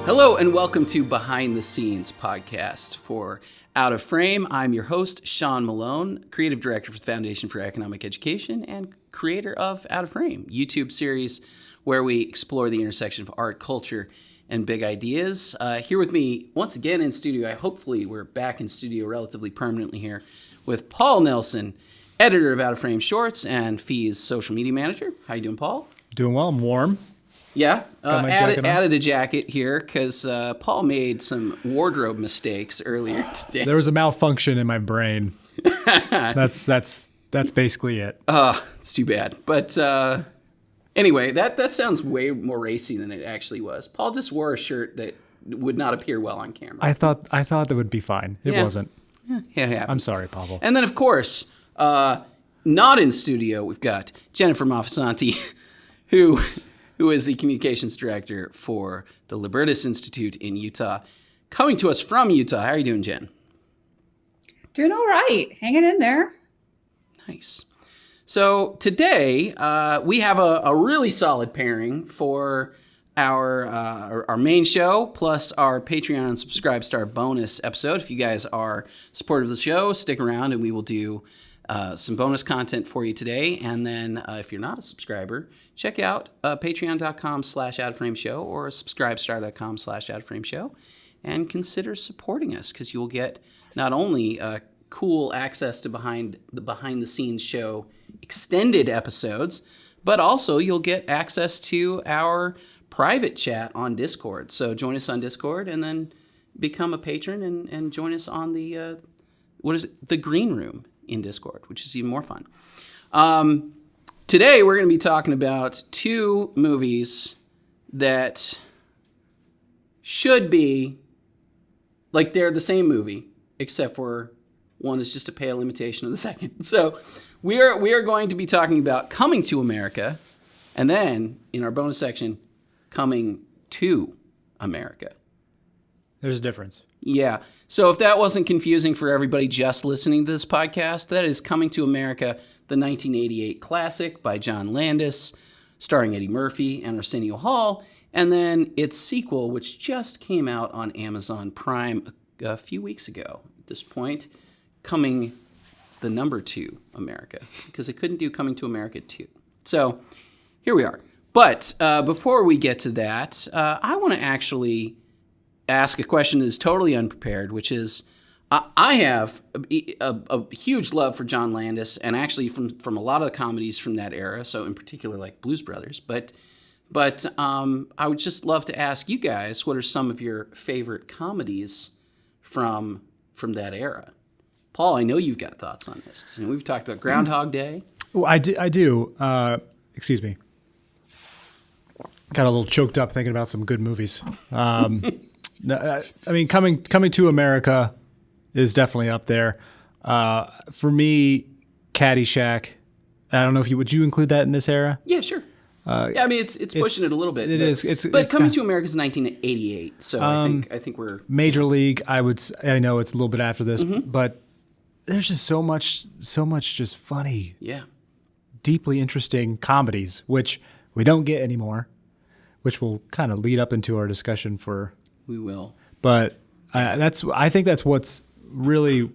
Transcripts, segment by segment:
Hello and welcome to Behind the Scenes podcast for Out of Frame. I'm your host, Sean Malone, creative director for the Foundation for Economic Education and creator of Out of Frame, YouTube series where we explore the intersection of art, culture, and big ideas. Here with me once again in studio, hopefully we're back in studio relatively permanently here, with Paul Nelson, editor of Out of Frame Shorts and Fee's social media manager. How you doing, Paul? Doing well. I'm warm. Yeah, added a jacket here because Paul made some wardrobe mistakes earlier today. There was a malfunction in my brain. That's basically it. It's too bad. But anyway, that sounds way more racy than it actually was. Paul just wore a shirt that would not appear well on camera. I thought that would be fine. It wasn't. Yeah, it happens. I'm sorry, Pavel. And then, of course, not in studio, we've got Jennifer Maffasanti, who is the communications director for the Libertas Institute in Utah, coming to us from Utah. How are you doing, Jen? Doing all right. Hanging in there. Nice. So today we have a really solid pairing for our main show, plus our Patreon and Subscribe Star bonus episode. If you guys are supportive of the show, stick around and we will do some bonus content for you today. And then if you're not a subscriber, check out patreon.com/outoframeshow or subscribestar.com/outoframeshow and consider supporting us because you'll get not only cool access to behind the scenes show extended episodes, but also you'll get access to our private chat on Discord. So join us on Discord and then become a patron and join us on the green room in Discord, which is even more fun. Today, we're going to be talking about two movies that should be like they're the same movie, except for one is just a pale imitation of the second. So we are going to be talking about Coming to America, and then in our bonus section, Coming to America. There's a difference. Yeah. So if that wasn't confusing for everybody just listening to this podcast, that is Coming to America, the 1988 classic by John Landis, starring Eddie Murphy and Arsenio Hall, and then its sequel, which just came out on Amazon Prime a few weeks ago at this point, Coming the number 2 America, because they couldn't do Coming to America 2. So here we are. But before we get to that, I want to actually ask a question that is totally unprepared, which is, I have a huge love for John Landis, and actually from a lot of the comedies from that era, so in particular like Blues Brothers. But I would just love to ask you guys, what are some of your favorite comedies from that era? Paul, I know you've got thoughts on this. We've talked about Groundhog Day. Well, I do. Excuse me. Got a little choked up thinking about some good movies. No, I mean, coming to America is definitely up there. For me, Caddyshack. I don't know if would you include that in this era? Yeah, sure. I mean, it's pushing it a little bit. But Coming to America is 1988, so I think we're Major League. I know it's a little bit after this, but there's just so much just funny, deeply interesting comedies, which we don't get anymore, which will kind of lead up into our discussion for. We will. But I think that's what's really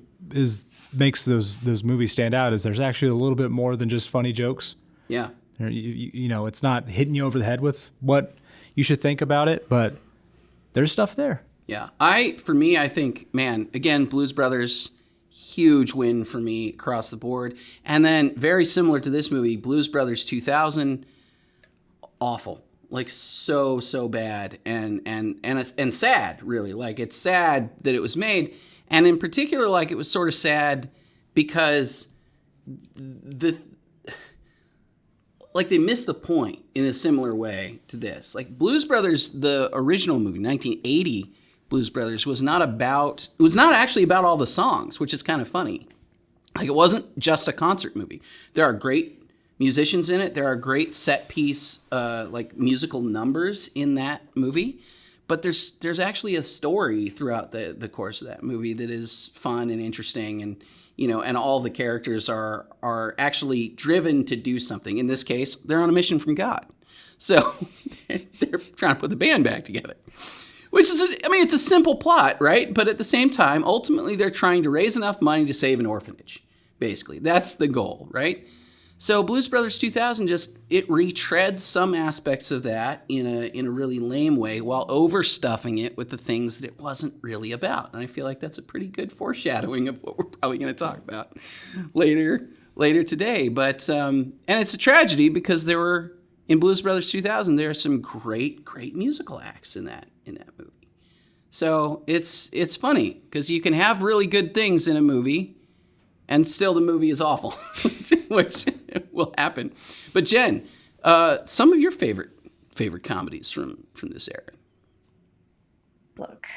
makes those movies stand out is there's actually a little bit more than just funny jokes. Yeah. You know, it's not hitting you over the head with what you should think about it, but there's stuff there. Yeah. I think, man, again, Blues Brothers, huge win for me across the board. And then very similar to this movie, Blues Brothers 2000, awful. Like so bad and sad, really. Like it's sad that it was made, and in particular, like it was sort of sad because they missed the point in a similar way to this. Like Blues Brothers, the original movie, 1980 Blues Brothers, was not actually about all the songs, which is kind of funny. Like it wasn't just a concert movie. There are great musicians in it. There are great set piece, like musical numbers in that movie, but there's actually a story throughout the course of that movie that is fun and interesting, and and all the characters are actually driven to do something. In this case, they're on a mission from God, so they're trying to put the band back together. Which is, it's a simple plot, right? But at the same time, ultimately, they're trying to raise enough money to save an orphanage. Basically, that's the goal, right? So Blues Brothers 2000 it retreads some aspects of that in a really lame way while overstuffing it with the things that it wasn't really about. And I feel like that's a pretty good foreshadowing of what we're probably going to talk about later today. But and it's a tragedy because in Blues Brothers 2000 there are some great musical acts in that movie. So it's funny because you can have really good things in a movie and still the movie is awful, which will happen. But Jen, some of your favorite comedies from this era. Look,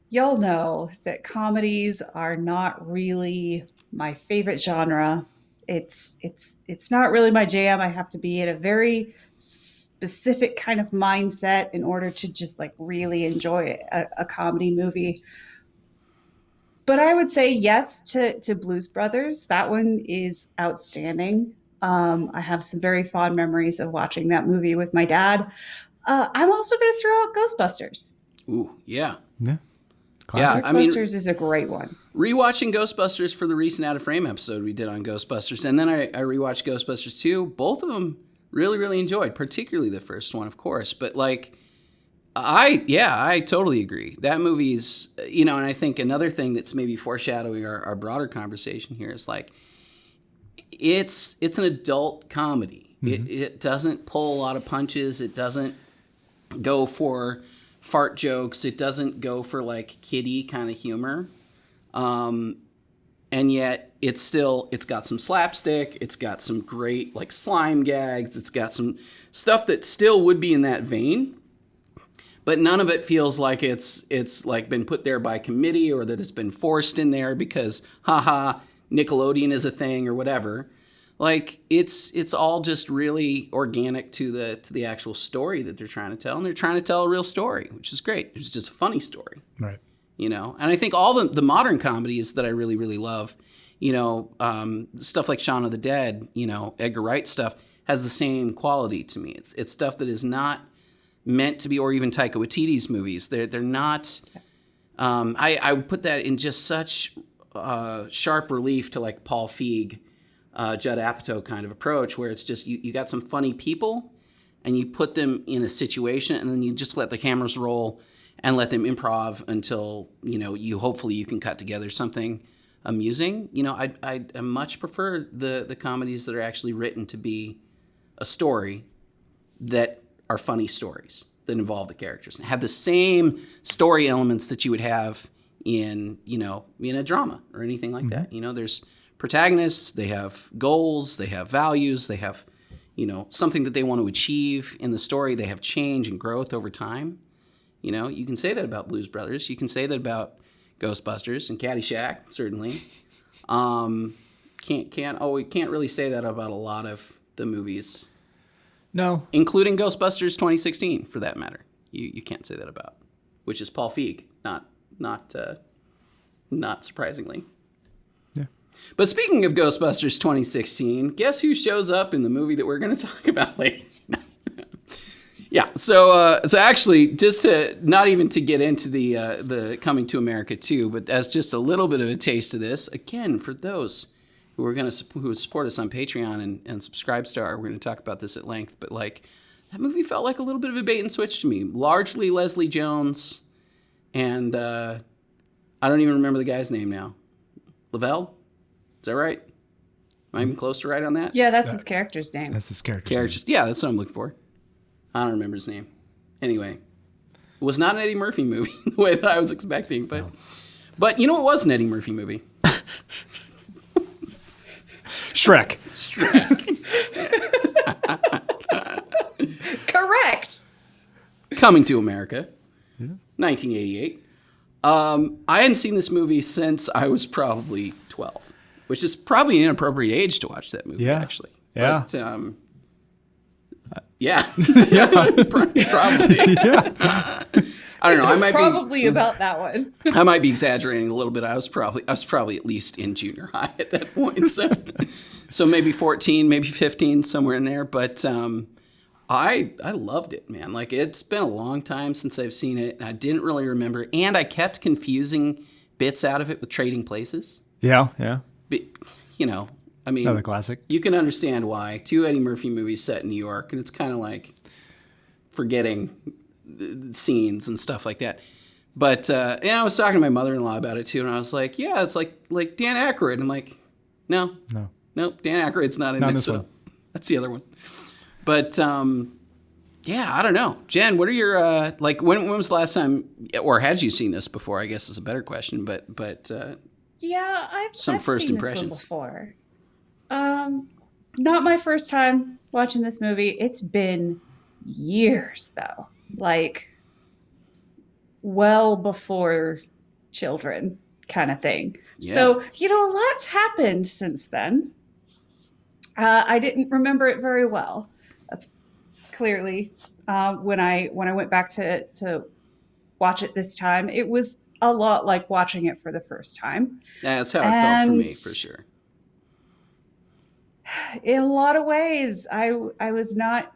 y'all know that comedies are not really my favorite genre. It's not really my jam. I have to be in a very specific kind of mindset in order to just like really enjoy a comedy movie. But I would say yes to Blues Brothers. That one is outstanding. I have some very fond memories of watching that movie with my dad. I'm also going to throw out Ghostbusters. Ooh, yeah. Yeah. Classic. Ghostbusters is a great one. Rewatching Ghostbusters for the recent Out of Frame episode we did on Ghostbusters, and then I rewatched Ghostbusters 2. Both of them really, really enjoyed, particularly the first one, of course. But like, I totally agree. That movie's, and I think another thing that's maybe foreshadowing our broader conversation here is like, it's an adult comedy. Mm-hmm. It doesn't pull a lot of punches. It doesn't go for fart jokes. It doesn't go for like kiddie kind of humor. And yet it's got some slapstick. It's got some great like slime gags. It's got some stuff that still would be in that vein. But none of it feels like it's like been put there by committee or that it's been forced in there because, haha, Nickelodeon is a thing or whatever. Like it's all just really organic to the actual story that they're trying to tell, and they're trying to tell a real story, which is great. It's just a funny story, right? And I think all the modern comedies that I really really love, stuff like Shaun of the Dead, Edgar Wright stuff has the same quality to me. It's stuff that is not meant to be, or even Taika Waititi's movies. They're not. I would put that in just such sharp relief to like Paul Feig, Judd Apatow kind of approach, where it's just you got some funny people, and you put them in a situation, and then you just let the cameras roll and let them improv until hopefully you can cut together something amusing. I much prefer the comedies that are actually written to be a story that are funny stories that involve the characters and have the same story elements that you would have in a drama or anything like that. There's protagonists, they have goals, they have values, they have, something that they want to achieve in the story. They have change and growth over time. You can say that about Blues Brothers. You can say that about Ghostbusters and Caddyshack, certainly. Can't really say that about a lot of the movies. No. Including Ghostbusters 2016, for that matter. You can't say that about, which is Paul Feig, not surprisingly. Yeah. But speaking of Ghostbusters 2016, guess who shows up in the movie that we're going to talk about later? Yeah. So actually, just to not even to get into the Coming to America 2, but as just a little bit of a taste of this, again, for those who support us on Patreon and Subscribestar, we're going to talk about this at length. But like, that movie felt like a little bit of a bait and switch to me. Largely Leslie Jones, and I don't even remember the guy's name now. Lavelle, is that right? Am I even close to right on that? Yeah, that's his character's name. That's his character's name. Yeah, that's what I'm looking for. I don't remember his name. Anyway, it was not an Eddie Murphy movie the way that I was expecting, but you know what was an Eddie Murphy movie? Shrek. Correct. Coming to America, 1988. I hadn't seen this movie since I was probably 12, which is probably an inappropriate age to watch that movie, actually. Yeah. But, yeah. Probably. Yeah. I don't know. I might probably about that one. I might be exaggerating a little bit. I was probably at least in junior high at that point. So maybe 14, maybe 15, somewhere in there. But I loved it, man. Like, it's been a long time since I've seen it, and I didn't really remember. And I kept confusing bits out of it with Trading Places. Yeah, yeah. But, you know, I mean, Another classic. You can understand why. 2 Eddie Murphy movies set in New York, and it's kind of like forgetting the scenes and stuff like that. But I was talking to my mother-in-law about it too, and I was like, "Yeah, it's like Dan Aykroyd." I'm like, "No, nope, Dan Aykroyd's not in this one. That's the other one." But yeah, I don't know, Jen. What are your like? When was the last time, or had you seen this before? I guess is a better question. But yeah, I've first seen impressions this one before. Not my first time watching this movie. It's been years though, like well before children kind of thing. Yeah. So, a lot's happened since then. I didn't remember it very well. Clearly, when I went back to watch it this time, it was a lot like watching it for the first time. Yeah, that's how it felt for me, for sure. In a lot of ways, I was not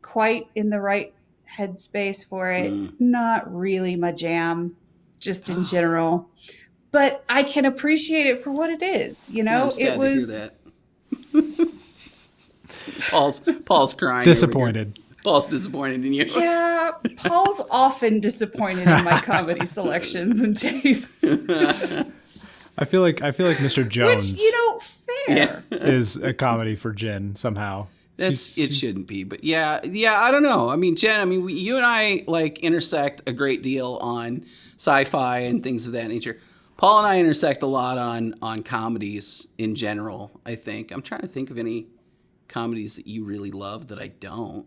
quite in the right headspace for it. Not really my jam, just in general. But I can appreciate it for what it is. I'm sad it was. to hear that. Paul's crying. Disappointed. Paul's disappointed in you. Yeah, Paul's often disappointed in my comedy selections and tastes. I feel like Mr. Jones, fair. is a comedy for Jen somehow. It shouldn't be, but yeah, I don't know. I mean, Jen, you and I like intersect a great deal on sci-fi and things of that nature. Paul and I intersect a lot on comedies in general, I think. I'm trying to think of any comedies that you really love that I don't.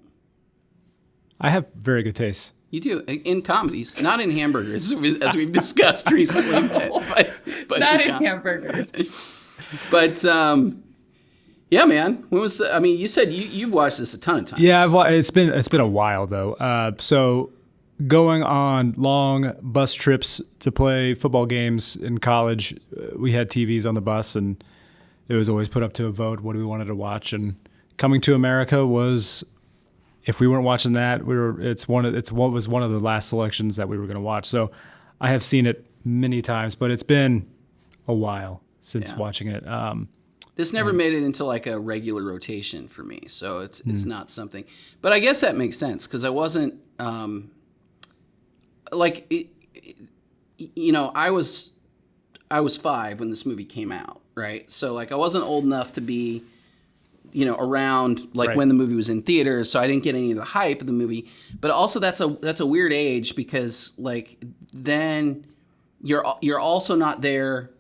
I have very good taste. You do, in comedies, not in hamburgers, as we've discussed recently. But not in hamburgers. But, yeah, man. When was you said you've watched this a ton of times. Yeah, it's been a while though. So going on long bus trips to play football games in college, we had TVs on the bus, and it was always put up to a vote what we wanted to watch. And Coming to America was, if we weren't watching that, it's what was one of the last selections that we were going to watch. So I have seen it many times, but it's been a while since watching it. This never made it into like a regular rotation for me, so it's not something. But I guess that makes sense because I wasn't I was 5 when this movie came out, right? So like I wasn't old enough to be around like when the movie was in theaters, so I didn't get any of the hype of the movie. But also that's a weird age because like then you're also not there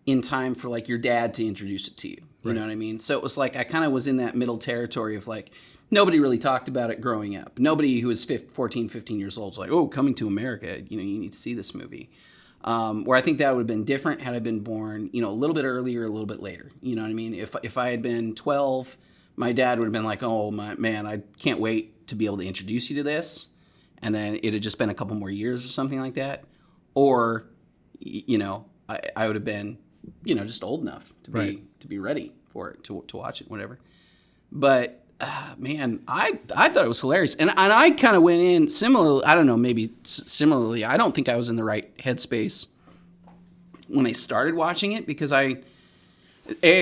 in time for like your dad to introduce it to you. You know what I mean? So it was like I kind of was in that middle territory of like nobody really talked about it growing up. Nobody who was 14, 15 years old was like, oh, Coming to America, you need to see this movie. Where I think that would have been different had I been born, a little bit earlier, a little bit later. You know what I mean? If I had been 12, my dad would have been like, oh, man, I can't wait to be able to introduce you to this. And then it had just been a couple more years or something like that. Or, I would have been, just old enough to be ready for it, to watch it, whatever. But man, I thought it was hilarious, and I kind of went in similarly. I don't know, maybe similarly. I don't think I was in the right headspace when I started watching it because I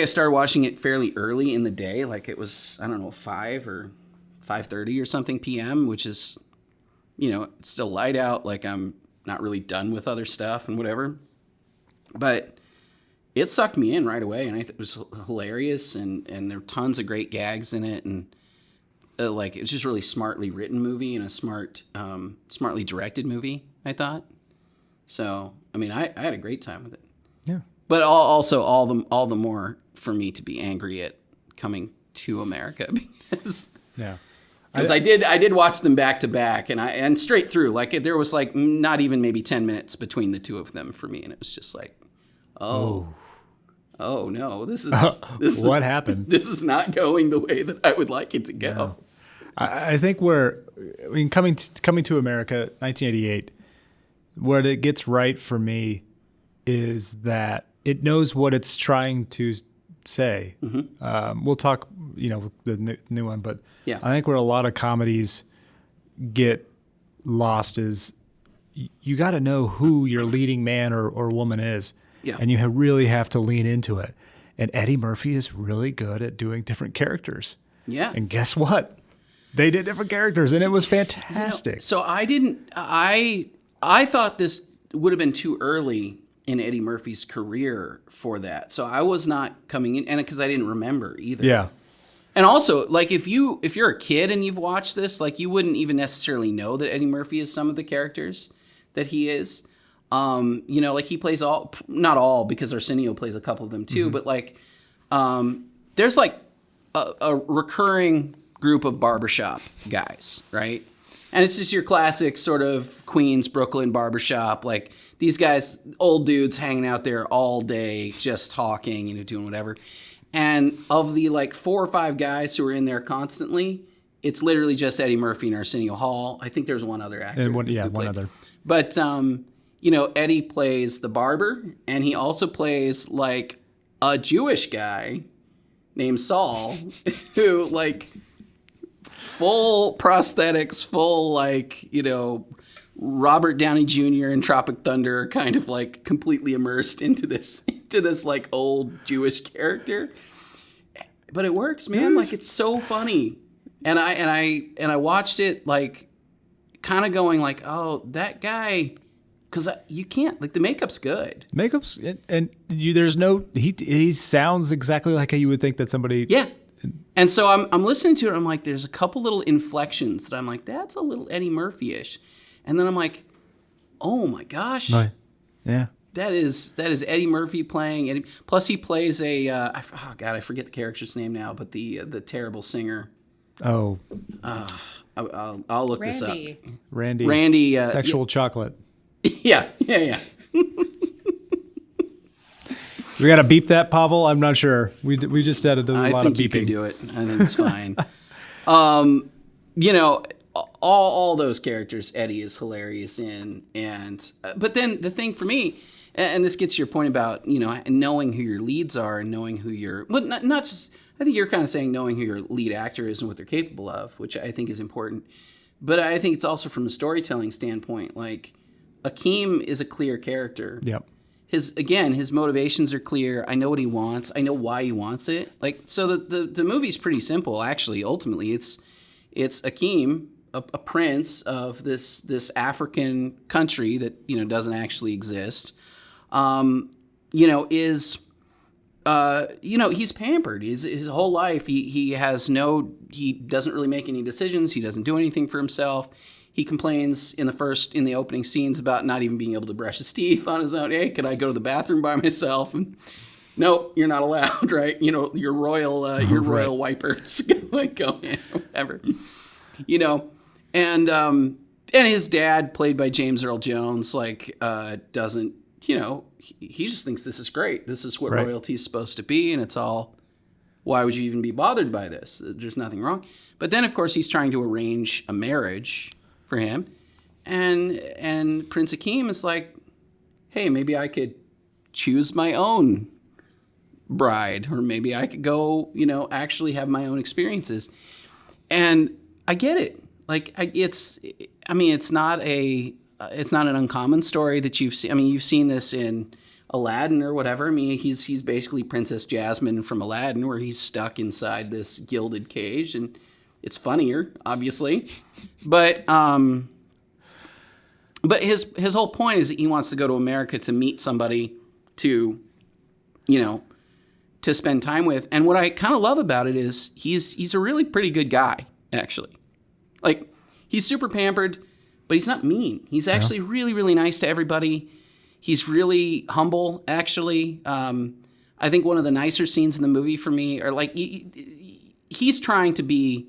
started watching it fairly early in the day, like it was 5 or 5:30 or something p.m., which is it's still light out. Like I'm not really done with other stuff and whatever, but it sucked me in right away, and I thought it was hilarious, and there were tons of great gags in it, and it was just really smartly written movie and a smartly directed movie, I thought. So, I had a great time with it. Yeah. But also all the more for me to be angry at Coming to America because I did watch them back to back and straight through, like there was like not even maybe 10 minutes between the two of them for me, and it was just like, oh no, this is what happened? This is not going the way that I would like it to go. No. I think Coming to America, 1988, what it gets right for me is that it knows what it's trying to say. Mm-hmm. We'll talk the new one. But Yeah. I think where a lot of comedies get lost is you got to know who your leading man or woman is. Yeah. And you really have to lean into it. And Eddie Murphy is really good at doing different characters. Yeah. And guess what? They did different characters, and it was fantastic. So I thought this would have been too early in Eddie Murphy's career for that. So I was not coming in, and because I didn't remember either. Yeah. And also, like, if you're a kid and you've watched this, like, you wouldn't even necessarily know that Eddie Murphy is some of the characters that he is. Like, he plays not all, because Arsenio plays a couple of them too, but like, there's like a recurring group of barbershop guys, right? And it's just your classic sort of Queens, Brooklyn barbershop. Like, these guys, old dudes hanging out there all day, just talking, doing whatever. And of the like 4 or 5 guys who are in there constantly, it's literally just Eddie Murphy and Arsenio Hall. I think there's one other actor. And one other. But, Eddie plays the barber, and he also plays like a Jewish guy named Saul, who like full prosthetics, full like, Robert Downey Jr. in Tropic Thunder, kind of like completely immersed into this like old Jewish character. But it works, man. Like, it's so funny. And I watched it like kind of going like, oh, that guy, because you can't, like, the makeup's good. Makeup's and there's no he sounds exactly like how you would think that somebody. Yeah. And so I'm listening to it. I'm like, there's a couple little inflections that I'm like, that's a little Eddie Murphy-ish. And then I'm like, oh my gosh. Right. Yeah. That is Eddie Murphy playing Eddie. Plus he plays I forget the character's name now, but the terrible singer. Oh. I'll look this up. Randy. Sexual chocolate. Yeah. We got to beep that, Pavel? I'm not sure. We just added a lot of beeping. I think you can do it. I think it's fine. All those characters Eddie is hilarious in. But then the thing for me, and this gets to your point about, knowing who your leads are and knowing who not just, I think you're kind of saying knowing who your lead actor is and what they're capable of, which I think is important. But I think it's also from a storytelling standpoint. Like, Akeem is a clear character. Yep. His motivations are clear. I know what he wants. I know why he wants it. Like, so the movie's pretty simple, actually. Ultimately, it's Akeem, a prince of this African country that doesn't actually exist. He's pampered. His whole life he doesn't really make any decisions. He doesn't do anything for himself. He complains in the opening scenes about not even being able to brush his teeth on his own. Hey, could I go to the bathroom by myself? And no, you're not allowed, right? Your royal wipers go in, whatever. And his dad, played by James Earl Jones, doesn't, he just thinks this is great. This is what royalty is supposed to be, and it's all, why would you even be bothered by this? There's nothing wrong. But then, of course, he's trying to arrange a marriage for him, and Prince Akeem is like, hey, maybe I could choose my own bride, or maybe I could go, actually have my own experiences. And I get it. Like, it's not an uncommon story that you've seen. I mean, you've seen this in Aladdin or whatever. I mean, he's basically Princess Jasmine from Aladdin, where he's stuck inside this gilded cage, and it's funnier, obviously. But his whole point is that he wants to go to America to meet somebody to spend time with. And what I kind of love about it is he's a really pretty good guy, actually. Like, he's super pampered, but he's not mean. He's actually really, really nice to everybody. He's really humble, actually. I think one of the nicer scenes in the movie for me are like, he's trying to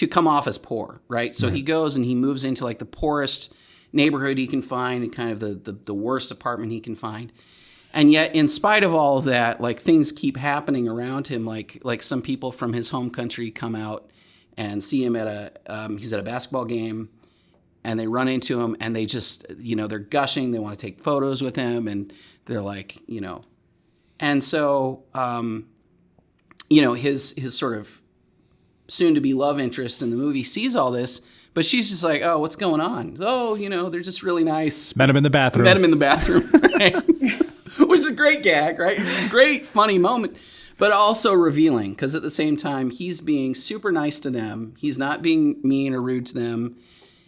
come off as poor, right? So he goes and he moves into like the poorest neighborhood he can find, and kind of the worst apartment he can find. And yet, in spite of all of that, like, things keep happening around him. Like some people from his home country come out and see him he's at a basketball game, and they run into him, and they just, they're gushing. They want to take photos with him, and they're like, and so, his sort of soon-to-be love interest in the movie sees all this, but she's just like, oh, what's going on? Oh, they're just really nice. Met him in the bathroom. Met him in the bathroom, right? Which is a great gag, right? Great, funny moment, but also revealing, because at the same time, he's being super nice to them. He's not being mean or rude to them.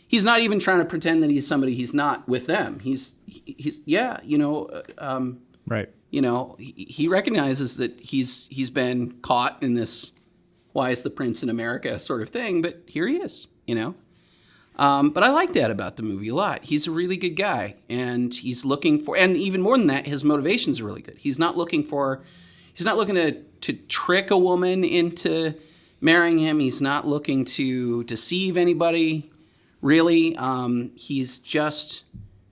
He's not even trying to pretend that he's somebody he's not with them. Right. He recognizes that he's been caught in this why is the prince in America sort of thing, but here he is, But I like that about the movie a lot. He's a really good guy, and he's looking for, and even more than that, his motivations are really good. He's not looking to trick a woman into marrying him. He's not looking to deceive anybody, really. He's just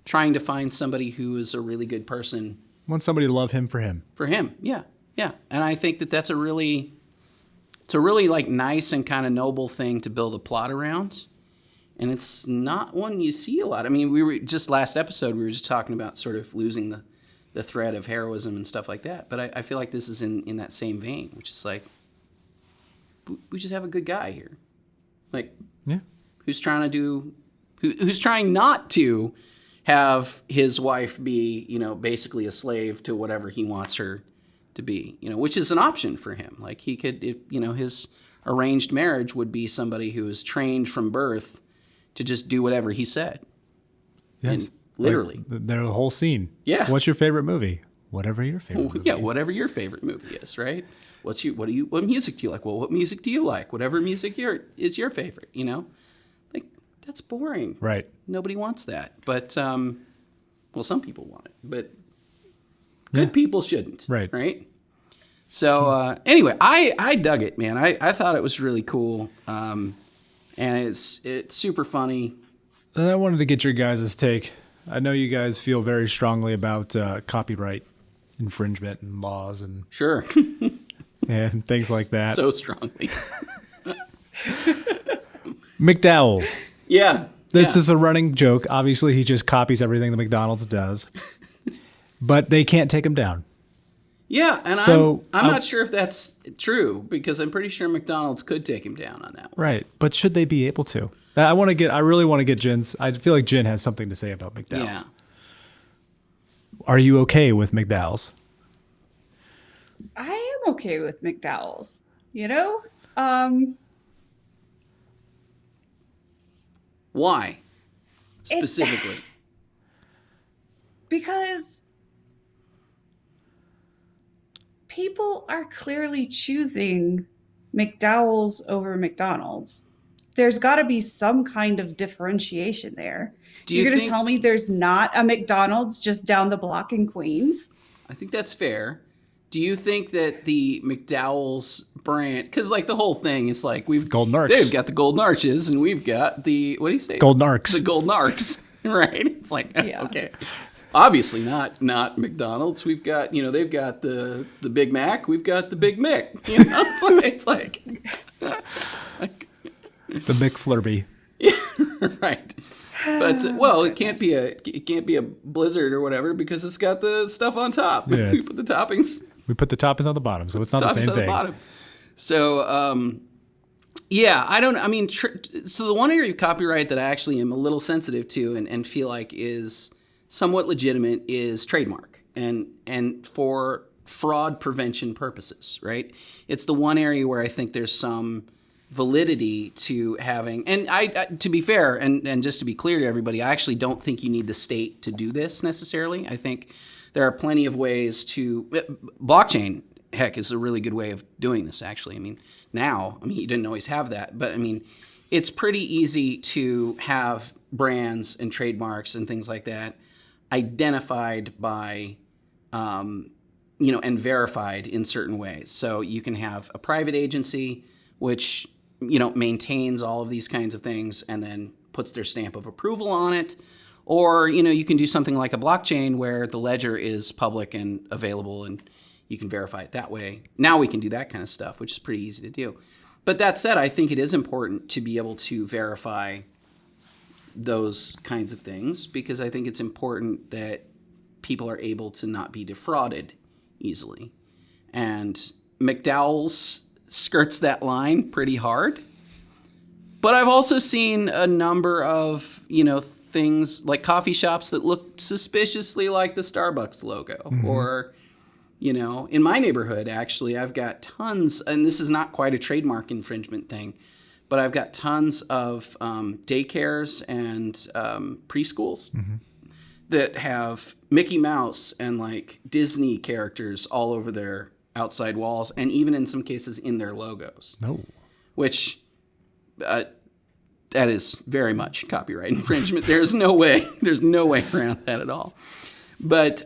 trying to find somebody who is a really good person. Want somebody to love him for him. For him, yeah. And I think that's a really like nice and kind of noble thing to build a plot around. And it's not one you see a lot. I mean, we were just last episode, we were just talking about sort of losing the thread of heroism and stuff like that. But I feel like this is in that same vein, which is like, we just have a good guy here. Like, yeah. Who's trying not to have his wife be, basically a slave to whatever he wants her to be, which is an option for him. Like he could, his arranged marriage would be somebody who is trained from birth to just do whatever he said. Yes. And literally. Like the whole scene. Yeah. What's your favorite movie? Whatever your favorite movie yeah, is. whatever your favorite movie is, right? What music do you like? Well, what music do you like? Whatever music is your favorite, Like, that's boring. Right. Nobody wants that. But, some people want it. But good people shouldn't. Right. Right? So, anyway, I dug it, man. I thought it was really cool. And it's super funny. I wanted to get your guys' take. I know you guys feel very strongly about copyright infringement and laws and Sure. and things like that. So strongly. McDowell's. Yeah. This is a running joke. Obviously, he just copies everything the McDonald's does. But they can't take him down. Yeah, and so, I'm not sure if that's true, because I'm pretty sure McDonald's could take him down on that one. Right. But should they be able to? I really want to get Jen's. I feel like Jen has something to say about McDowell's. Yeah. Are you okay with McDowell's? I am okay with McDowell's. Why? Specifically. Because people are clearly choosing McDowell's over McDonald's. There's got to be some kind of differentiation there. You're going to tell me there's not a McDonald's just down the block in Queens? I think that's fair. Do you think that the McDowell's brand, because like the whole thing is like Golden Arcs. They've got the Golden Arches, and we've got the, what do you say? Golden Arcs. The Golden Arcs, right? It's like, okay. Obviously not McDonald's. We've got, they've got the Big Mac. We've got the Big Mick. It's like the McFlurby. Yeah, right. But it can't be a Blizzard or whatever, because it's got the stuff on top. Yeah, we put the toppings. We put the toppings on the bottom, so it's not the same thing. Bottom. So so the one area of copyright that I actually am a little sensitive to and feel like is somewhat legitimate is trademark and for fraud prevention purposes, right? It's the one area where I think there's some validity to having, and I to be fair and just to be clear to everybody, I actually don't think you need the state to do this necessarily. I think there are plenty of ways to blockchain. Heck, is a really good way of doing this. Actually, you didn't always have that, but it's pretty easy to have brands and trademarks and things like that identified by, and verified in certain ways. So you can have a private agency which maintains all of these kinds of things and then puts their stamp of approval on it. Or, you can do something like a blockchain where the ledger is public and available and you can verify it that way. Now we can do that kind of stuff, which is pretty easy to do. But that said, I think it is important to be able to verify those kinds of things, because I think it's important that people are able to not be defrauded easily. And McDowell's skirts that line pretty hard. But I've also seen a number of, things like coffee shops that look suspiciously like the Starbucks logo. Or, in my neighborhood, actually, I've got tons, and this is not quite a trademark infringement thing, but I've got tons of daycares and preschools that have Mickey Mouse and like Disney characters all over their outside walls, and even in some cases in their logos. No. Which that is very much copyright infringement. There's no way around that at all. But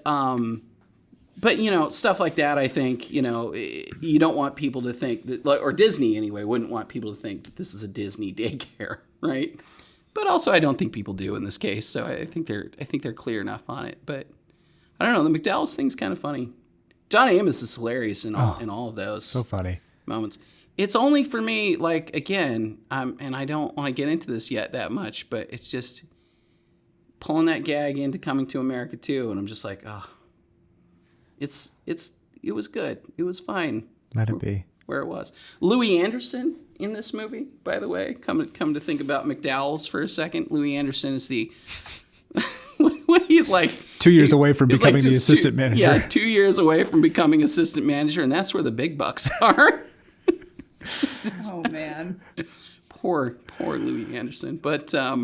stuff like that, I think, you don't want people to think that, or Disney anyway, wouldn't want people to think that this is a Disney daycare, right? But also, I don't think people do in this case. So I think they're clear enough on it. But I don't know. The McDowell's thing's kind of funny. John Amos is hilarious in all of those. So funny moments. It's only for me, like, again, and I don't want to get into this yet that much, but it's just pulling that gag into Coming to America too, and I'm just like, oh, it was good. It was fine. Let it be. Where it was. Louis Anderson in this movie, by the way, come to think about McDowell's for a second. Louis Anderson is the when he's like 2 years away from becoming the assistant manager. Yeah, 2 years away from becoming assistant manager, and that's where the big bucks are. Oh man, poor Louis Anderson. But I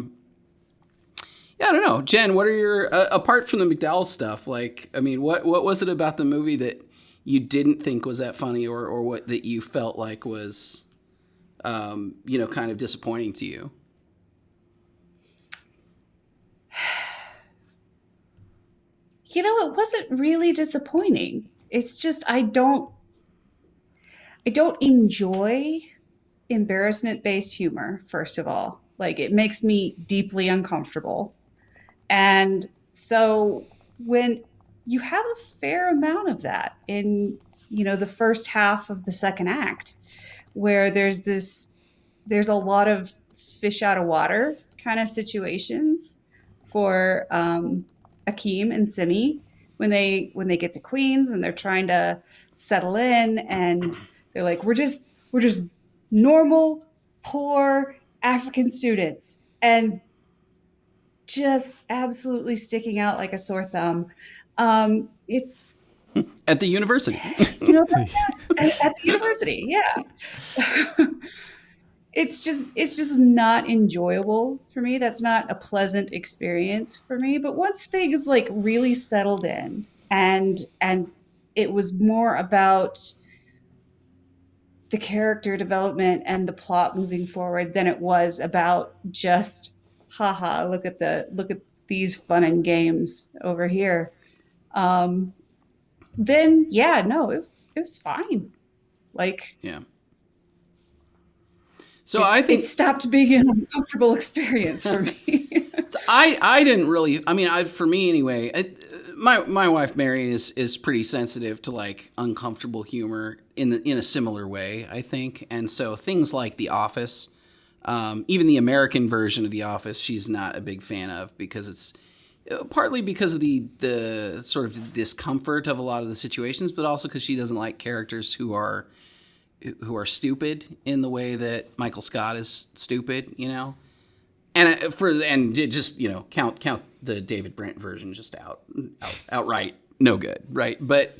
don't know, Jen. What are your apart from the McDowell stuff? Like, I mean, what was it about the movie that you didn't think was that funny, or what that you felt like was, kind of disappointing to you? It wasn't really disappointing. It's just I don't enjoy embarrassment-based humor, first of all. Like, it makes me deeply uncomfortable. And so when you have a fair amount of that in, the first half of the second act, where there's a lot of fish out of water kind of situations for Akeem and Simi when they get to Queens and they're trying to settle in, and they're like, we're just normal, poor African students, and just absolutely sticking out like a sore thumb. At the university. At the university, yeah. It's just not enjoyable for me. That's not a pleasant experience for me. But once things like really settled in and it was more about the character development and the plot moving forward than it was about just, haha, look at these fun and games over here. Then yeah, no, it was fine. Like, yeah. So I think it stopped being an uncomfortable experience for me. So I didn't really. I mean, for me anyway. My wife Marion is pretty sensitive to like uncomfortable humor in a similar way, I think, and so things like The Office, even the American version of The Office, she's not a big fan of because it's partly because of the sort of discomfort of a lot of the situations, but also because she doesn't like characters who are stupid in the way that Michael Scott is stupid, and just count the David Brent version just outright no good, right? But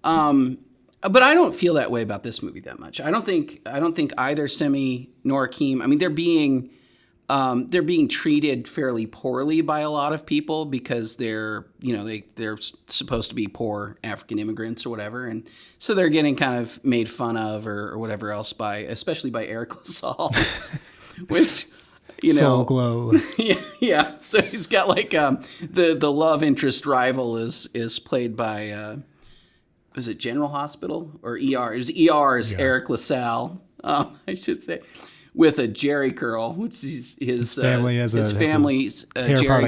I don't feel that way about this movie that much. I don't think either Simi nor Akeem. I mean, they're being treated fairly poorly by a lot of people because they're supposed to be poor African immigrants or whatever, and so they're getting kind of made fun of or whatever else especially by Eric LaSalle, which Soul Glow. yeah. So he's got like the love interest rival is played by was it General Hospital or ER? It was ER is Eric LaSalle, I should say. With a Jerry curl, which is his family's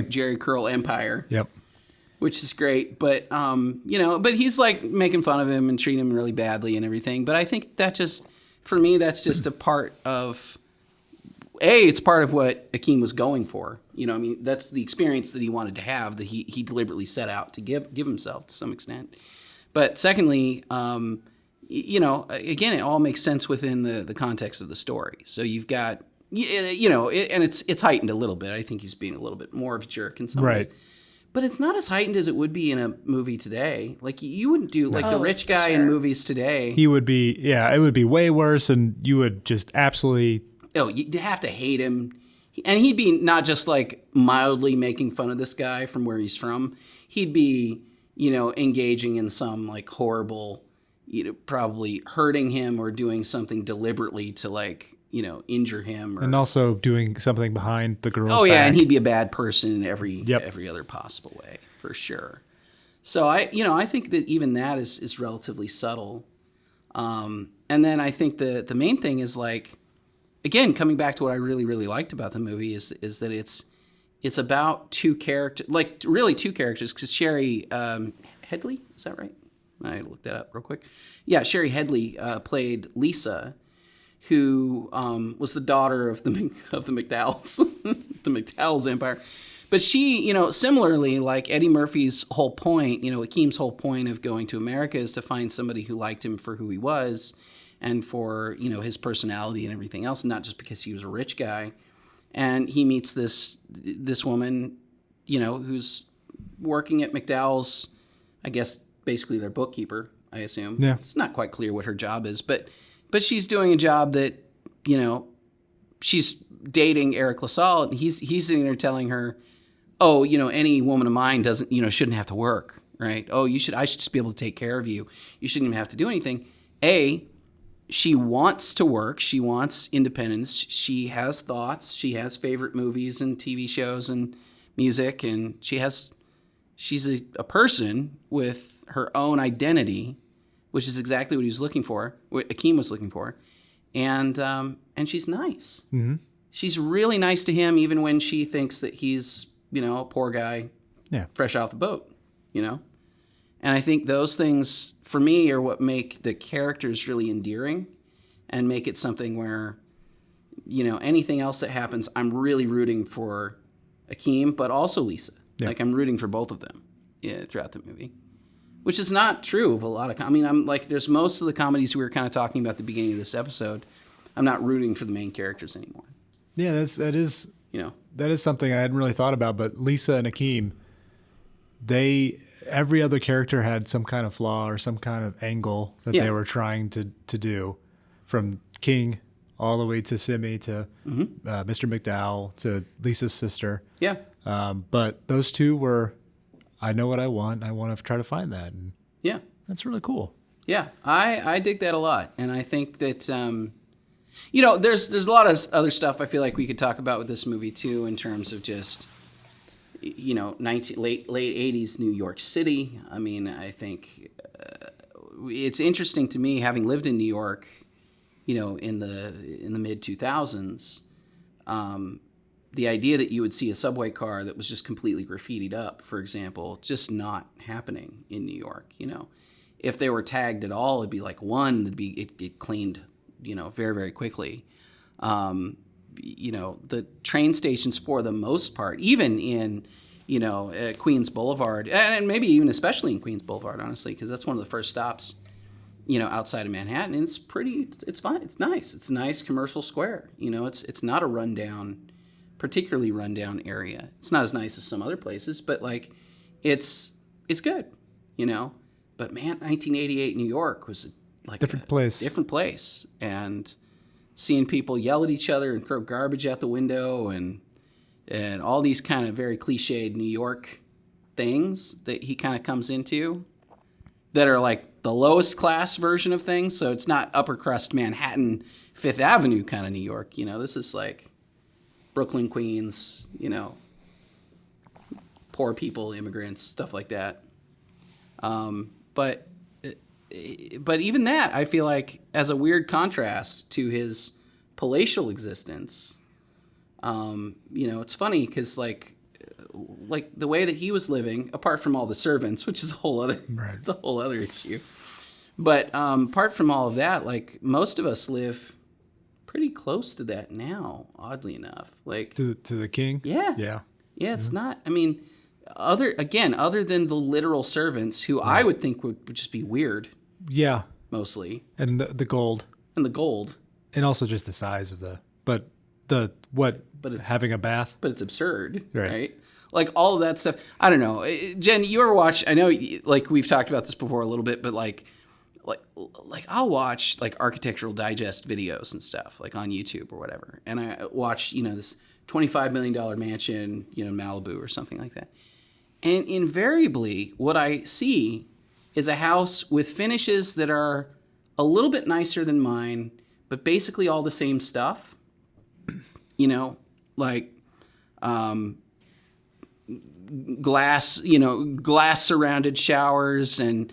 Jerry curl empire. Yep. Which is great, but but he's like making fun of him and treating him really badly and everything. But I think that just, for me, that's just a part of. It's part of what Akeem was going for. That's the experience that he wanted to have, that he deliberately set out to give himself to some extent. But secondly, again, it all makes sense within the context of the story. So you've got, and it's heightened a little bit. I think he's being a little bit more of a jerk in some ways. But it's not as heightened as it would be in a movie today. Like, you wouldn't do, like, the rich guy in movies today. He would be, it would be way worse, and you would just absolutely... Oh, you'd have to hate him. And he'd be not just, like, mildly making fun of this guy from where he's from. He'd be, engaging in some, like, horrible, probably hurting him or doing something deliberately to, like... injure him. And also doing something behind the girl's back. Oh, yeah, and he'd be a bad person in every other possible way, for sure. So, I think that even that is relatively subtle. And then I think the main thing is, like, again, coming back to what I really, really liked about the movie is that it's about two characters, like, really two characters, because Sherry Headley, is that right? I looked that up real quick. Yeah, Sherry Headley played Lisa, who was the daughter of the McDowells, the McDowells empire. But she, similarly, like Eddie Murphy's whole point, Akeem's whole point of going to America is to find somebody who liked him for who he was and for, his personality and everything else, not just because he was a rich guy. And he meets this woman, who's working at McDowell's, I guess, basically their bookkeeper, I assume. Yeah. It's not quite clear what her job is, but she's doing a job that, she's dating Eric LaSalle, and he's sitting there telling her, oh, any woman of mine doesn't, shouldn't have to work, right? Oh, I should just be able to take care of you. You shouldn't even have to do anything. She wants to work. She wants independence. She has thoughts. She has favorite movies and TV shows and music, and she's a person with her own identity, which is exactly what he was looking for, what Akeem was looking for. And she's nice. Mm-hmm. She's really nice to him, even when she thinks that he's, a poor guy, fresh off the boat, And I think those things, for me, are what make the characters really endearing and make it something where, anything else that happens, I'm really rooting for Akeem, but also Lisa. Yeah. Like, I'm rooting for both of them throughout the movie. Which is not true of a lot of... I'm like, there's most of the comedies we were kind of talking about at the beginning of this episode. I'm not rooting for the main characters anymore. Yeah, that is something I hadn't really thought about. But Lisa and Akeem, every other character had some kind of flaw or some kind of angle that they were trying to do, from King all the way to Simi to Mr. McDowell to Lisa's sister. Yeah. But those two were... I know what I want. I want to try to find that. And that's really cool. Yeah, I dig that a lot. And I think that, there's a lot of other stuff I feel like we could talk about with this movie, too, in terms of just, late 80s New York City. I mean, I think it's interesting to me, having lived in New York, in the mid-2000s, the idea that you would see a subway car that was just completely graffitied up, for example, just not happening in New York. If they were tagged at all, it'd be like one that'd be it cleaned, very, very quickly. The train stations, for the most part, even in Queens Boulevard, and maybe even especially in Queens Boulevard, honestly, because that's one of the first stops, outside of Manhattan. And it's fine. It's nice. It's a nice commercial square. It's not a particularly rundown area. It's not as nice as some other places, but like it's good, But man, 1988 New York was like different place, and seeing people yell at each other and throw garbage out the window and all these kind of very cliched New York things that he kind of comes into that are like the lowest class version of things. So it's not upper crust Manhattan, Fifth Avenue kind of New York. This is like Brooklyn, Queens, poor people, immigrants, stuff like that. But even that, I feel like, as a weird contrast to his palatial existence, it's funny because like the way that he was living, apart from all the servants, which is a whole other, it's a whole other issue. But apart from all of that, like, most of us live pretty close to that now, oddly enough. Like to the King? Yeah. It's not, I mean, other than the literal servants, who I would think would just be weird. Yeah. mostly, And the gold, and the gold. and also just the size of but But having a bath. but it's absurd, Right. right? Like all of that stuff. I don't know. Jen, you ever watch? I know, like we've talked about this before a little bit, but like I'll watch like Architectural Digest videos and stuff, like on YouTube or whatever, and I watch this $25 million mansion, Malibu or something like that, and invariably what I see is a house with finishes that are a little bit nicer than mine, but basically all the same stuff. Like glass surrounded showers and,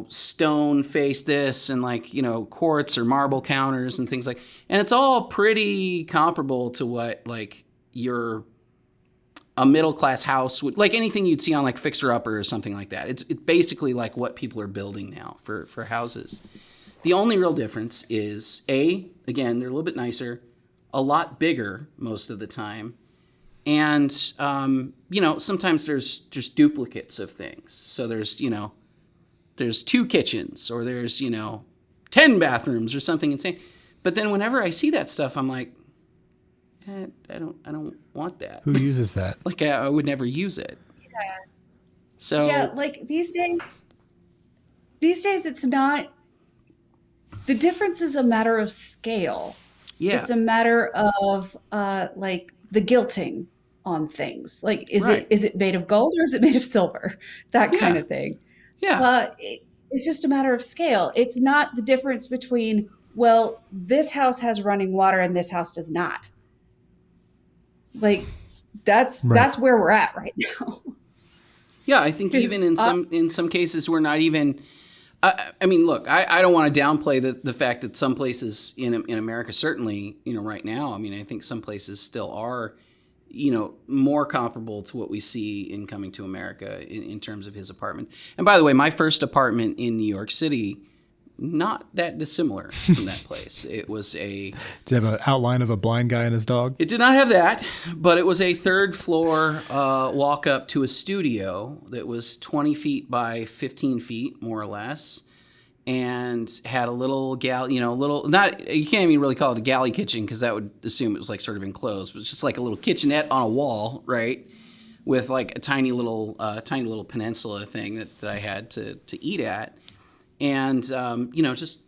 stone face this and like, quartz or marble counters and things like, and it's all pretty comparable to what like a middle class house would, like anything you'd see on like Fixer Upper or something like that. It's basically like what people are building now for houses. The only real difference is again, they're a little bit nicer, a lot bigger most of the time. And, sometimes there's just duplicates of things. So there's 2 kitchens or there's, 10 bathrooms or something insane. But then whenever I see that stuff, I'm like, I don't want that. Who uses that? Like I would never use it. Yeah. So Yeah, like these days it's not, the difference is a matter of scale. yeah, It's a matter of like the gilting on things. Like is Right. it made of gold or is it made of silver? That kind Yeah. of thing. yeah, It's just a matter of scale. It's not the difference between, well, this house has running water and this house does not. Like that's where we're at right now. yeah. I think even in some cases we're not even. I mean, look, I don't want to downplay the fact that some places in America, certainly, right now, I mean, I think some places still are, more comparable to what we see in Coming to America in terms of his apartment. And by the way, my first apartment in New York City, not that dissimilar from that place. It was Did you have an outline of a blind guy and his dog? It did not have that, but it was a 3rd floor walk up to a studio that was 20 feet by 15 feet, more or less, and had a little galley, not, you can't even really call it a galley kitchen because that would assume it was like sort of enclosed, but it's just like a little kitchenette on a wall, right? With like a tiny little peninsula thing that I had to eat at. And, just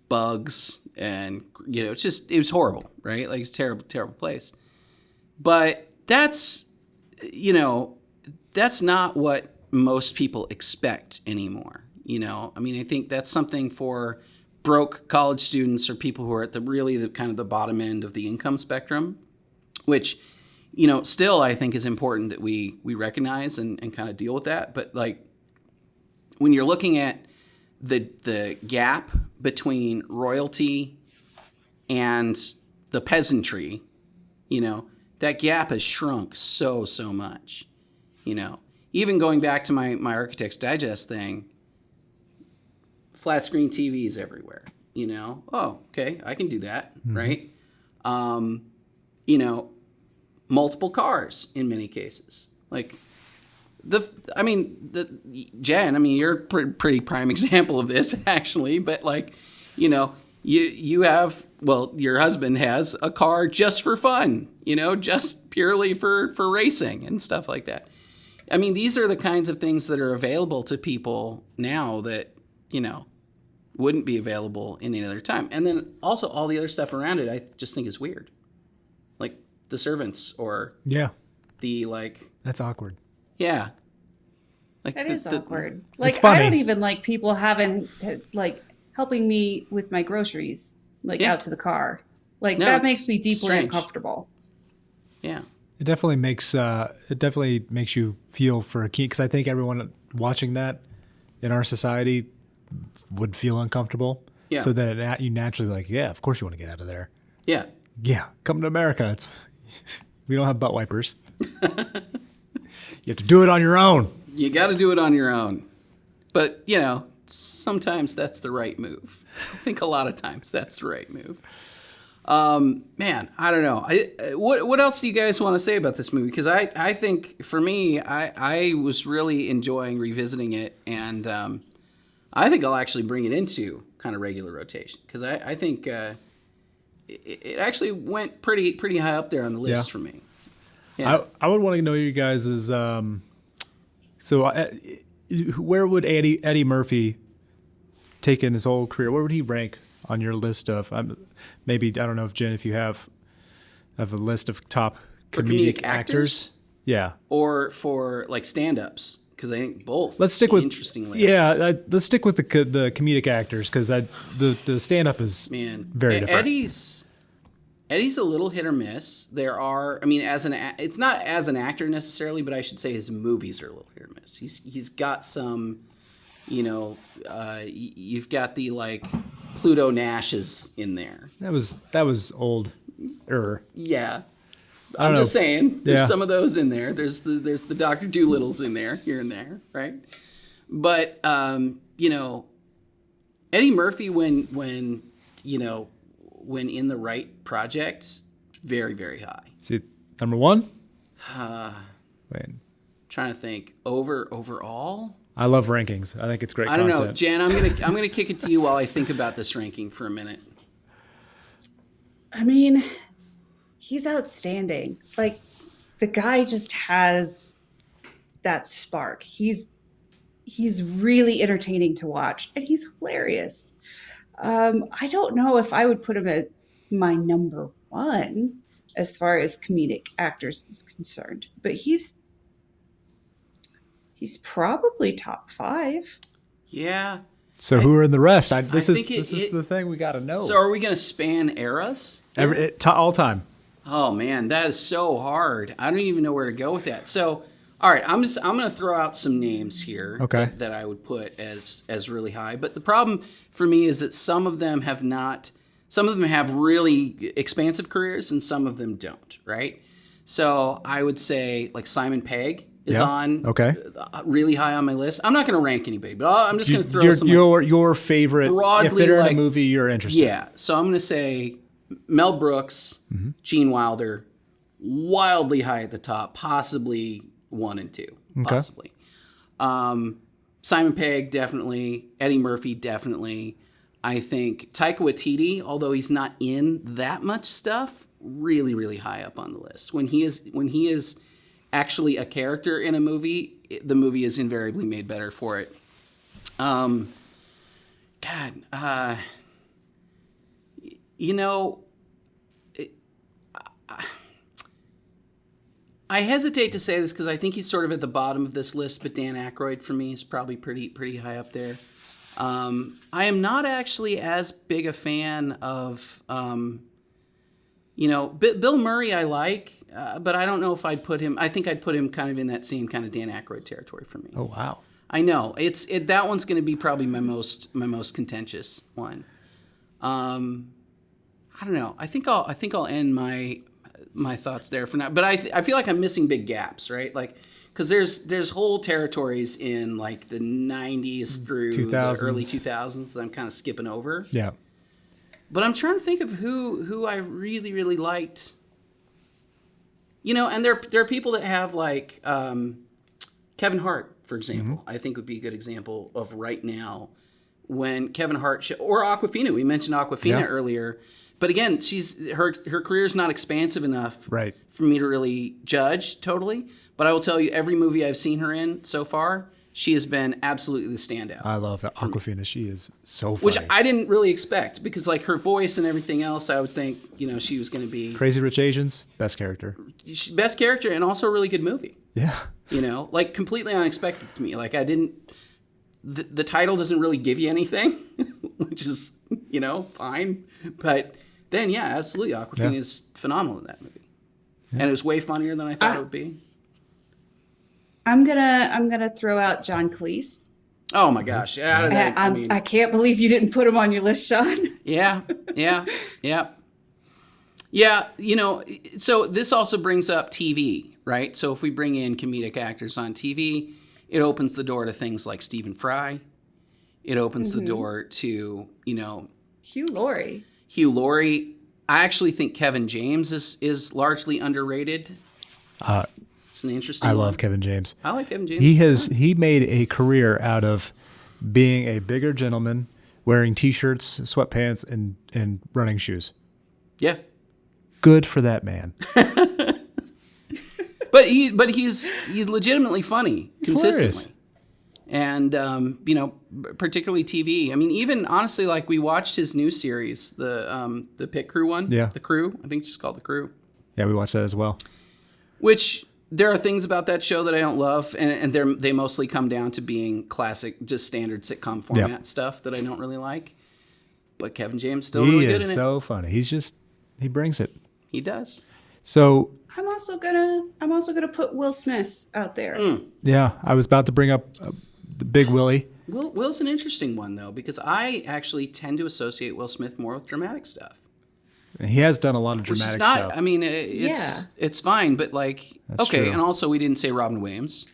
bugs and, it was horrible, right? Like it's a terrible, terrible place. But that's not what most people expect anymore. I mean, I think that's something for broke college students or people who are at the kind of the bottom end of the income spectrum, which, still I think is important that we recognize and kind of deal with that. But like when you're looking at the gap between royalty and the peasantry, that gap has shrunk so much. Even going back to my Architect's Digest thing, flat screen TVs everywhere. Oh, okay, I can do that, right? Multiple cars in many cases, like. Jen, you're a pretty prime example of this, actually. But like, you have, well, your husband has a car just for fun, just purely for racing and stuff like that. I mean, these are the kinds of things that are available to people now that, wouldn't be available in any other time. And then also all the other stuff around it, I just think is weird. Like the servants or the like. That's awkward. Yeah. Like That is awkward. Like, it's funny. I don't even like people having like helping me with my groceries, like out to the car. Like that makes me deeply uncomfortable. Yeah. It definitely makes you feel for a kid, because I think everyone watching that in our society would feel uncomfortable. Yeah. So that you naturally like, yeah, of course you want to get out of there. Yeah. Yeah. Come to America. We don't have butt wipers. You have to do it on your own. You got to do it on your own. But, sometimes that's the right move. I think a lot of times that's the right move. Man, I don't know. What else do you guys want to say about this movie? Because I think for me, I was really enjoying revisiting it. And I think I'll actually bring it into kind of regular rotation because I think it actually went pretty high up there on the list for me. Yeah. I would want to know you guys' where would Eddie Murphy take in his whole career? Where would he rank on your list of maybe, I don't know if Jen, if you have a list of top comedic actors? Yeah. Or for like stand-ups, because I think both. Let's stick with interesting lists. Yeah, let's stick with the comedic actors because the stand-up is very different. Eddie's a little hit or miss. There are, I mean, it's not as an actor necessarily, but I should say his movies are a little hit or miss. He's got some, you've got the like Pluto Nashes in there. That was old. Yeah. I'm just saying, there's some of those in there. There's the Dr. Doolittles in there, here and there, right? But Eddie Murphy, when in the right project, very, very high. See, number one? Wait. Trying to think. Overall? I love rankings. I think it's great content. I don't know. Jan, I'm gonna kick it to you while I think about this ranking for a minute. I mean, he's outstanding. Like, the guy just has that spark. He's really entertaining to watch, and he's hilarious. I don't know if I would put him at my number one as far as comedic actors is concerned, but he's probably top 5. Yeah. So who are in the rest? This is the thing we got to know. So are we going to span eras? All time. Oh man, that is so hard. I don't even know where to go with that. So, all right, I'm going to throw out some names here that I would put as really high. But the problem for me is that some of them have really expansive careers and some of them don't, right? So I would say like Simon Pegg is on really high on my list. I'm not going to rank anybody, but I'm just going to throw some your favorite broadly, if they're in a movie you're interested in. Yeah, so I'm going to say Mel Brooks, Gene Wilder, wildly high at the top, possibly 1 and 2, possibly. Simon Pegg, definitely. Eddie Murphy, definitely. I think Taika Waititi, although he's not in that much stuff, really, really high up on the list. When he is actually a character in a movie, the movie is invariably made better for it. I hesitate to say this because I think he's sort of at the bottom of this list, but Dan Aykroyd for me is probably pretty high up there. I am not actually as big a fan of, Bill Murray I like, but I don't know if I'd put him. I think I'd put him kind of in that same kind of Dan Aykroyd territory for me. Oh wow! I know that one's going to be probably my most contentious one. I don't know. I think I'll end my thoughts there for now. But I feel like I'm missing big gaps, right? Like, because there's whole territories in like the 90s through 2000s. The early 2000s that I'm kind of skipping over. Yeah. But I'm trying to think of who I really, really liked. And there are people that have like Kevin Hart, for example. I think would be a good example of right now when Kevin Hart or Awkwafina. We mentioned Awkwafina earlier. But again, her career is not expansive enough for me to really judge totally. But I will tell you, every movie I've seen her in so far, she has been absolutely the standout. I love Awkwafina. She is so funny. Which I didn't really expect because like her voice and everything else, I would think, she was going to be... Crazy Rich Asians, best character. Best character and also a really good movie. Yeah. Like completely unexpected to me. Like I didn't... The title doesn't really give you anything, which is, fine. But... Then absolutely, Awkwafina is phenomenal in that movie, and it was way funnier than I thought it would be. I'm gonna throw out John Cleese. Oh my gosh! I can't believe you didn't put him on your list, Sean. Yeah. So this also brings up TV, right? So if we bring in comedic actors on TV, it opens the door to things like Stephen Fry. It opens the door to Hugh Laurie. I actually think Kevin James is largely underrated. It's an interesting I one. love Kevin James. I like Kevin James. He made a career out of being a bigger gentleman, wearing T-shirts, sweatpants, and running shoes. Yeah. Good for that man. But he's legitimately funny consistently. Hilarious. And, particularly TV. I mean, even honestly, like we watched his new series, the Pit Crew one. Yeah. The Crew. I think it's just called The Crew. Yeah, we watched that as well. Which there are things about that show that I don't love. And they mostly come down to being classic, just standard sitcom format stuff that I don't really like. But Kevin James still really good in it. He is so funny. He brings it. He does. So I'm also gonna put Will Smith out there. yeah, I was about to bring up the Big Willie. Will's an interesting one though, because I actually tend to associate Will Smith more with dramatic stuff. He has done a lot of dramatic Which is not, stuff. I mean, it's fine, but like, That's okay, true. and also we didn't say Robin Williams,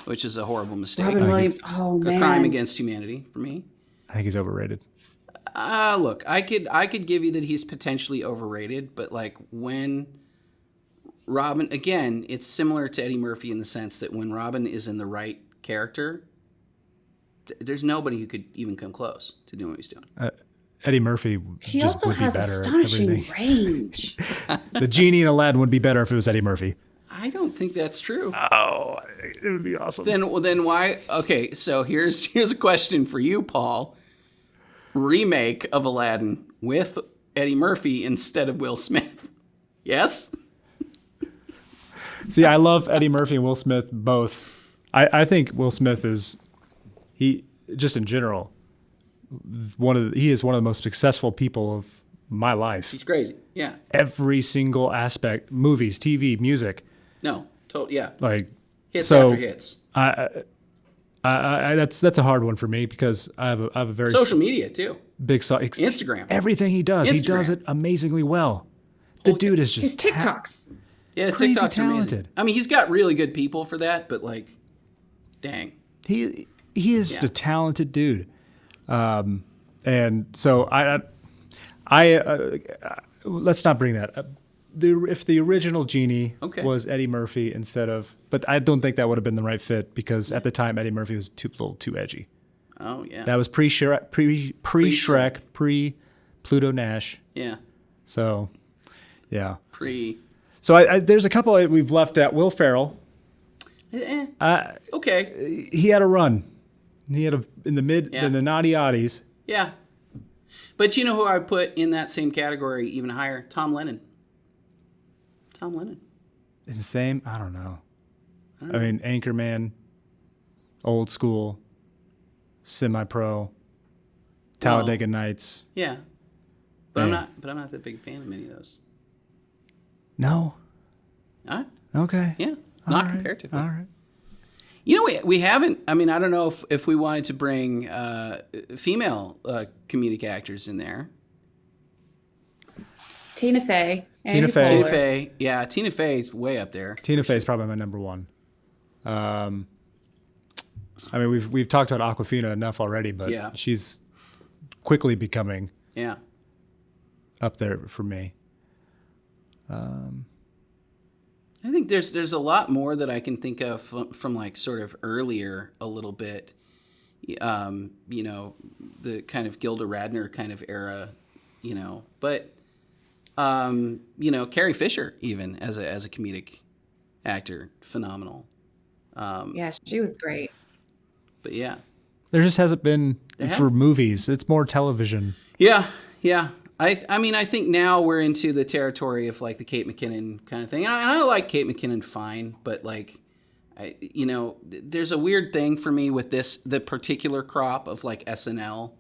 which is a horrible mistake. Robin Williams. Oh A man. crime against humanity for me. I think he's overrated. Look, I could give you that he's potentially overrated, but like when Robin, again, it's similar to Eddie Murphy in the sense that when Robin is in the right character, there's nobody who could even come close to doing what he's doing. Eddie Murphy He just also would be has better at astonishing everything. range. The genie in Aladdin would be better if it was Eddie Murphy. I don't think that's true. Oh, it would be awesome. Then why? Okay, so here's a question for you, Paul. Remake of Aladdin with Eddie Murphy instead of Will Smith. Yes? See, I love Eddie Murphy and Will Smith both. I think Will Smith is, just in general, he is one of the most successful people of my life. He's crazy. Yeah. Every single aspect, movies, TV, music, No. Yeah. like Hits so after hits. that's a hard one for me because I have a very Social media too. big Instagram. Everything he does, he does Instagram. it amazingly well. The dude is His just TikToks. Yeah, his Crazy TikToks are amazing. talented. I mean, he's got really good people for that, but like, dang. He is just a talented dude, and so let's not bring that up. If the original genie was Eddie Murphy instead of, but I don't think that would have been the right fit because at the time Eddie Murphy was a little too edgy. Oh yeah. That was pre-Shrek, pre-Pluto Nash. Yeah. So, yeah. So there's a couple we've left out. Will Ferrell. Okay. He had a run. He had in the naughty oddies. Yeah. But you know who I put in that same category even higher? Tom Lennon. In the same? I don't know. I mean, Anchorman, old school, semi-pro, Talladega Nights. Yeah. But I'm not that big a fan of many of those. No. Okay. Yeah. All Not right. comparatively. All right. You know, we haven't. I mean, I don't know if we wanted to bring female comedic actors in there. Tina Fey. Tina Amy Fey. Poehler. Tina Fey, yeah, Tina Fey's way up there. Tina Fey is probably my number one. I mean, we've talked about Awkwafina enough already, but she's quickly becoming up there for me. I think there's a lot more that I can think of from like sort of earlier a little bit. You know, the kind of Gilda Radner kind of era, you know, but. You know, Carrie Fisher even as a comedic actor, phenomenal. Yeah, she was great. But yeah, there just hasn't been for movies. It's more television. Yeah. I mean, I think now we're into the territory of like the Kate McKinnon kind of thing, and I like Kate McKinnon fine, but like, you know, there's a weird thing for me with the particular crop of like SNL.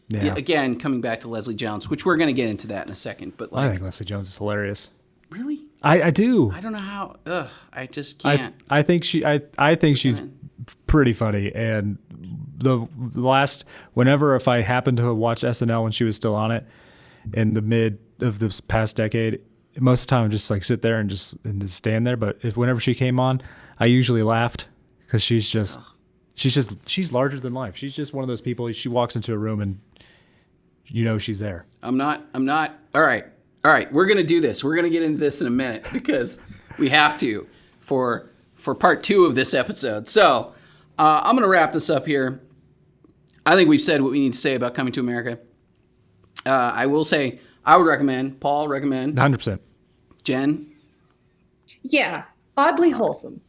Yeah. Again, coming back to Leslie Jones, which we're going to get into that in a second. But like, I think Leslie Jones is hilarious. Really? I do. I don't know how. I just can't. I think she's pretty funny. And the last, if I happened to watch SNL when she was still on it in the mid of this past decade, most of the time I just like sit there and just stand there. But whenever she came on, I usually laughed because she's larger than life. She's just one of those people. She walks into a room and you know she's there. I'm not. All right. We're going to do this. We're going to get into this in a minute because we have to for part 2 of this episode. So I'm going to wrap this up here. I think we've said what we need to say about Coming to America. I will say I would recommend. Paul, recommend. 100%. Jen? Yeah, oddly wholesome.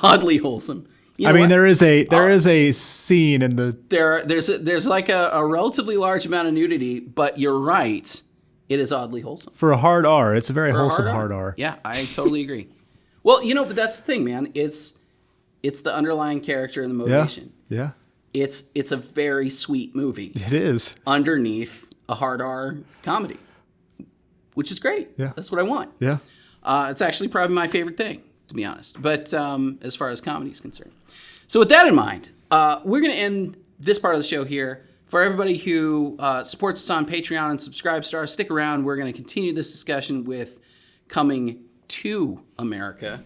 Oddly wholesome. You know I mean, what? there is a scene in the There's like a relatively large amount of nudity, but you're right. It is oddly wholesome. for a hard R. It's a very For a wholesome hard R. Yeah, I totally agree. Well, but that's the thing, man. It's the underlying character and the motivation. Yeah. It's a very sweet movie It is. underneath a hard R comedy, which is great. Yeah. That's what I want. Yeah. It's actually probably my favorite thing, to be honest. But as far as comedy is concerned. So with that in mind, we're going to end this part of the show here. For everybody who supports us on Patreon and Subscribestar, stick around. We're going to continue this discussion with Coming to America,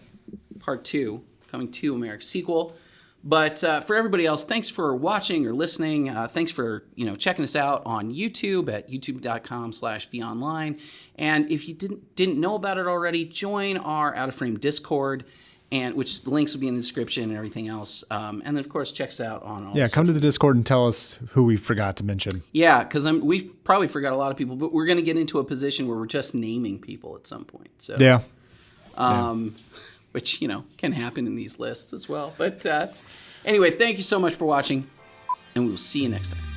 Part 2, Coming to America sequel. But for everybody else, thanks for watching or listening. Thanks for checking us out on YouTube at youtube.com/vionline. And if you didn't know about it already, join our Out of Frame Discord, and which the links will be in the description and everything else. And then of course check us out on all. Yeah, come to the Discord and tell us who we forgot to mention. Yeah, because we probably forgot a lot of people, but we're going to get into a position where we're just naming people at some point. So Yeah. which can happen in these lists as well. But anyway, thank you so much for watching, and we will see you next time.